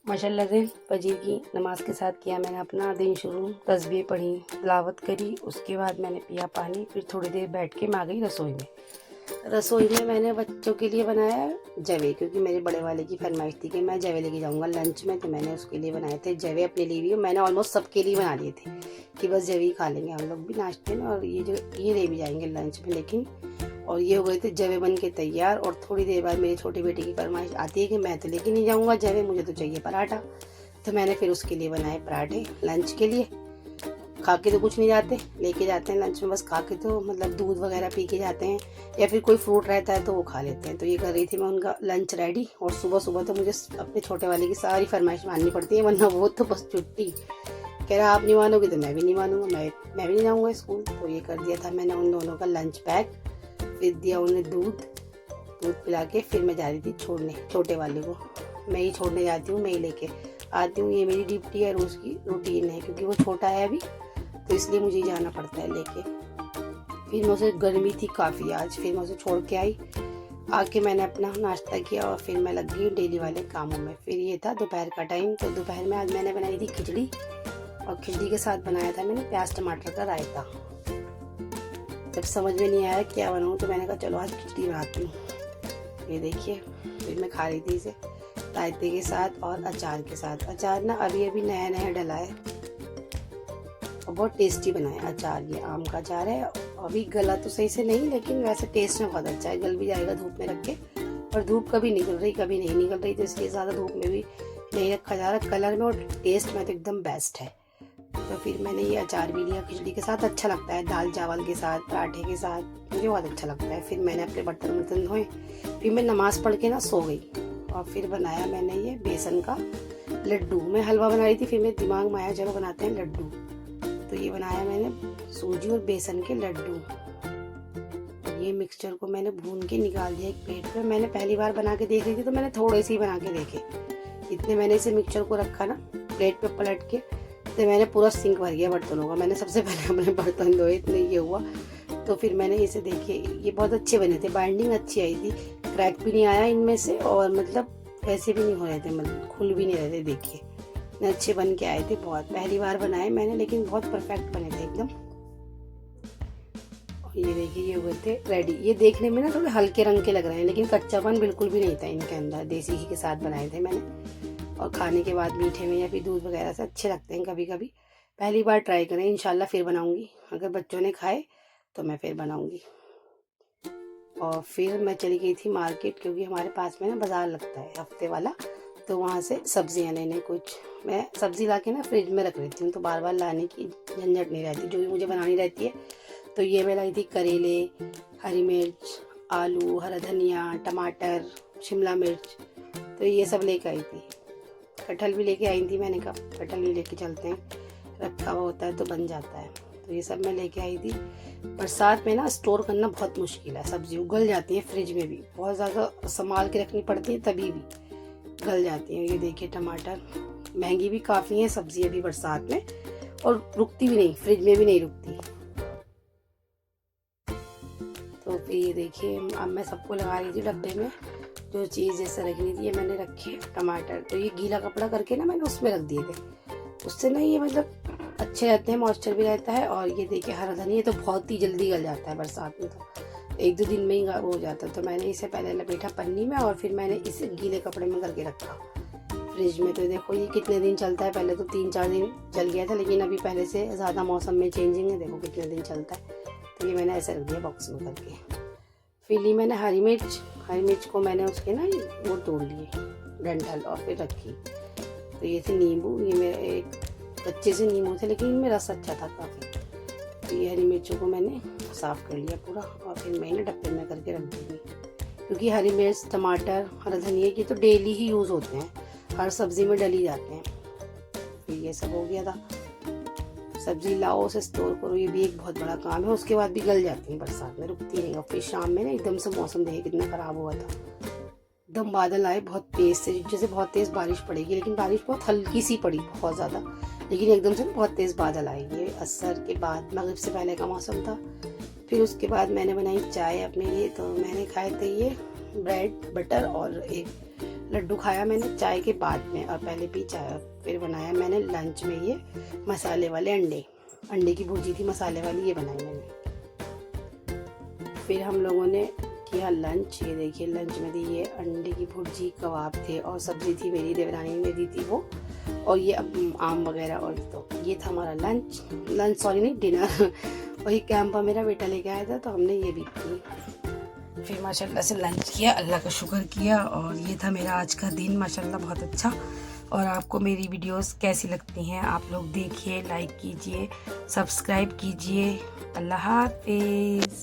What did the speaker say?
माशाल्लाह से फजर की नमाज के साथ किया मैंने अपना दिन शुरू। तस्बीह पढ़ी, तिलावत करी, उसके बाद मैंने पिया पानी। फिर थोड़ी देर बैठ के मैं आ गई रसोई में। रसोई में मैंने बच्चों के लिए बनाया जवे, क्योंकि मेरे बड़े वाले की फरमाइश थी कि मैं जवे लेके जाऊंगा लंच में, तो मैंने उसके लिए बनाए थे जवे। अपने लिए भी मैंने ऑलमोस्ट सबके लिए बना लिए थे कि बस जवे ही खा लेंगे हम लोग भी नाश्ते में, और ये ले भी जाएंगे लंच में। लेकिन और ये हो गए थे जवे बन के तैयार। और थोड़ी देर बाद मेरी छोटी बेटी की फरमाइश आती है कि मैं तो लेके नहीं जाऊंगा जवे, मुझे तो चाहिए पराठा। तो मैंने फिर उसके लिए बनाए पराठे लंच के लिए। खा के तो कुछ नहीं जाते, लेके जाते हैं लंच में, बस खा के तो मतलब दूध वगैरह पी के जाते हैं, या फिर कोई फ्रूट रहता है तो वो खा लेते हैं। तो ये कर रही थी मैं उनका लंच रेडी। और सुबह सुबह तो मुझे अपने छोटे वाले की सारी फरमाइश माननी पड़ती है, वरना वो तो बस छुट्टी कह रहा आप नहीं मानोगे तो मैं भी नहीं मानूंगा, मैं भी नहीं जाऊँगा स्कूल। तो ये कर दिया था मैंने उन दोनों का लंच पैक। फिर दिया उन्हें दूध पिला के फिर मैं जा रही थी छोड़ने छोटे वाले को। मैं ही छोड़ने जाती हूँ, मैं ही लेके आती हूँ, ये मेरी ड्यूटी है, रोज़ की रूटीन है, क्योंकि वो छोटा है अभी तो इसलिए मुझे ही जाना पड़ता है लेके। फिर मैं उसे, गर्मी थी काफ़ी आज, फिर मैं उसे छोड़ के आई। आके मैंने अपना नाश्ता किया और फिर मैं लग गई डेली वाले कामों में। फिर ये था दोपहर का टाइम। तो दोपहर में आज मैंने बनाई थी खिचड़ी, और खिचड़ी के साथ बनाया था मैंने प्याज टमाटर का रायता। जब समझ में नहीं आया क्या बनाऊँ तो मैंने कहा चलो आज खिचड़ी बनाती हूँ। ये देखिए, फिर मैं खा रही थी इसे रायते के साथ और अचार के साथ। अचार ना अभी अभी नया नया डला है और बहुत टेस्टी बना है अचार। ये आम का अचार है, अभी गला तो सही से नहीं, लेकिन वैसे टेस्ट में बहुत अच्छा है। गल भी जाएगा धूप में रख के, और धूप कभी निकल रही कभी नहीं निकल रही, तो इसलिए ज़्यादा धूप में भी नहीं रखा जा रहा। कलर में और टेस्ट में तो एकदम बेस्ट है। तो फिर मैंने ये अचार भी लिया खिचड़ी के साथ। अच्छा लगता है दाल चावल के साथ, पराठे के साथ, मुझे बहुत अच्छा लगता है। फिर मैंने अपने बर्तन धोए, फिर मैं नमाज़ पढ़ के ना सो गई। और फिर बनाया मैंने ये बेसन का लड्डू। मैं हलवा बना रही थी, फिर मेरे दिमाग में आया चलो बनाते हैं लड्डू। तो ये बनाया मैंने सूजी और बेसन के लड्डू। ये मिक्सचर को मैंने भून के निकाल दिया एक प्लेट पे। मैंने पहली बार बना के देख रही थी तो मैंने थोड़े से ही बना के देखे। इतने मैंने इसे मिक्सचर को रखा ना प्लेट पे पलट के, तो मैंने पूरा सिंक भर गया बर्तनों का। मैंने सबसे पहले अपने बर्तन धोए, इतने ये हुआ। तो फिर मैंने इसे देखे, ये बहुत अच्छे बने थे, बाइंडिंग अच्छी आई थी, क्रैक भी नहीं आया इनमें से, और मतलब ऐसे भी नहीं हो रहे थे, मतलब खुल भी नहीं रहे थे। देखिए इतने अच्छे बन के आए थे। बहुत पहली बार बनाए मैंने, लेकिन बहुत परफेक्ट बने थे एकदम। और ये देखिए ये हुए थे रेडी। ये देखने में ना थोड़े हल्के रंग के लग रहे हैं, लेकिन कच्चापन बिल्कुल भी नहीं था इनके अंदर। देसी घी के साथ बनाए थे मैंने, और खाने के बाद मीठे में या फिर दूध वगैरह से अच्छे लगते हैं कभी कभी। पहली बार ट्राई करें, इंशाल्लाह फिर बनाऊंगी। अगर बच्चों ने खाए तो मैं फिर बनाऊंगी। और फिर मैं चली गई थी मार्केट, क्योंकि हमारे पास में ना बाज़ार लगता है हफ्ते वाला, तो वहाँ से सब्जियाँ लेने कुछ। मैं सब्ज़ी ला के ना फ्रिज में रख लेती हूँ, तो बार बार लाने की झंझट नहीं रहती, जो भी मुझे बनानी रहती है। तो ये मैं लाई थी करेले, हरी मिर्च, आलू, हरा धनिया, टमाटर, शिमला मिर्च, तो ये सब लेके आई थी। कटहल भी लेके आई थी, मैंने कहा कटहल भी लेके चलते हैं, रखा हुआ होता है तो बन जाता है। तो ये सब मैं लेके आई थी। बरसात में ना स्टोर करना बहुत मुश्किल है, सब्जी उगल जाती है फ्रिज में भी, बहुत ज़्यादा संभाल के रखनी पड़ती है, तभी भी गल जाती है। ये देखिए टमाटर, महंगी भी काफ़ी है सब्जी अभी बरसात में, और रुकती भी नहीं, फ्रिज में भी नहीं रुकती। तो फिर ये देखिए अब मैं सबको लगा रही थी डब्बे में, जो चीज़ जैसे रखनी थी ये मैंने रखी। टमाटर तो ये गीला कपड़ा करके ना मैंने उसमें रख दिए थे, उससे ना ये मतलब अच्छे रहते हैं, मॉइस्चर भी रहता है। और ये देखिए हरा धनिया तो बहुत ही जल्दी गल जाता है बरसात में, तो एक दो दिन में ही हो जाता है। तो मैंने इसे पहले लपेटा पन्नी में, और फिर मैंने इसे गीले कपड़े में करके रखा फ्रिज में। तो देखो ये कितने दिन चलता है, पहले तो 3-4 दिन चल गया था, लेकिन अभी पहले से ज़्यादा मौसम में चेंजिंग है, देखो कितने दिन चलता है। तो ये मैंने ऐसे रख दिया बॉक्स में करके। फिर ली मैंने हरी मिर्च को मैंने उसके ना वो तोड़ लिए डंठल, और फिर रखी। तो ये थे नींबू, ये मेरे एक कच्चे से नींबू थे, लेकिन इनमें रस अच्छा था काफ़ी। तो ये हरी मिर्चों को मैंने साफ़ कर लिया पूरा, और फिर मैंने डब्बे में करके रख दूँगी, क्योंकि हरी मिर्च, टमाटर, हरा धनिया की तो डेली ही यूज़ होते हैं, हर सब्ज़ी में डल ही जाते हैं। फिर ये सब हो गया था। सब्जी लाओ, उसे स्टोर करो, ये भी एक बहुत बड़ा काम है। उसके बाद भी गल जाती है बरसात में, रुकती नहीं। और फिर शाम में ना एकदम से मौसम देखिए कितना ख़राब हुआ था, एकदम बादल आए बहुत तेज़ से, जैसे बहुत तेज़ बारिश पड़ेगी, लेकिन बारिश बहुत हल्की सी पड़ी, बहुत ज़्यादा, लेकिन एकदम से बहुत तेज़ बादल आए। ये असर के बाद मगरिब से पहले का मौसम था। फिर उसके बाद मैंने बनाई चाय अपने लिए। तो मैंने खाए थे ये ब्रेड बटर और एक लड्डू खाया मैंने चाय के बाद में, और पहले पी चाय। फिर बनाया मैंने लंच में ये मसाले वाले अंडे की भुर्जी थी मसाले वाली, ये बनाई मैंने। फिर हम लोगों ने किया लंच। ये देखिए लंच में थी ये अंडे की भुर्जी, कबाब थे और सब्जी थी मेरी देवरानी ने दी थी वो, और ये आम वगैरह। और तो ये था हमारा लंच सॉरी नहीं, डिनर। और ये कैंपा मेरा बेटा लेके आया था तो हमने ये भी की। फिर माशाल्लाह से लंच किया, अल्लाह का शुक्र किया। और ये था मेरा आज का दिन माशाल्लाह बहुत अच्छा। और आपको मेरी वीडियोस कैसी लगती हैं आप लोग देखिए, लाइक कीजिए, सब्सक्राइब कीजिए। अल्लाह हाफिज़।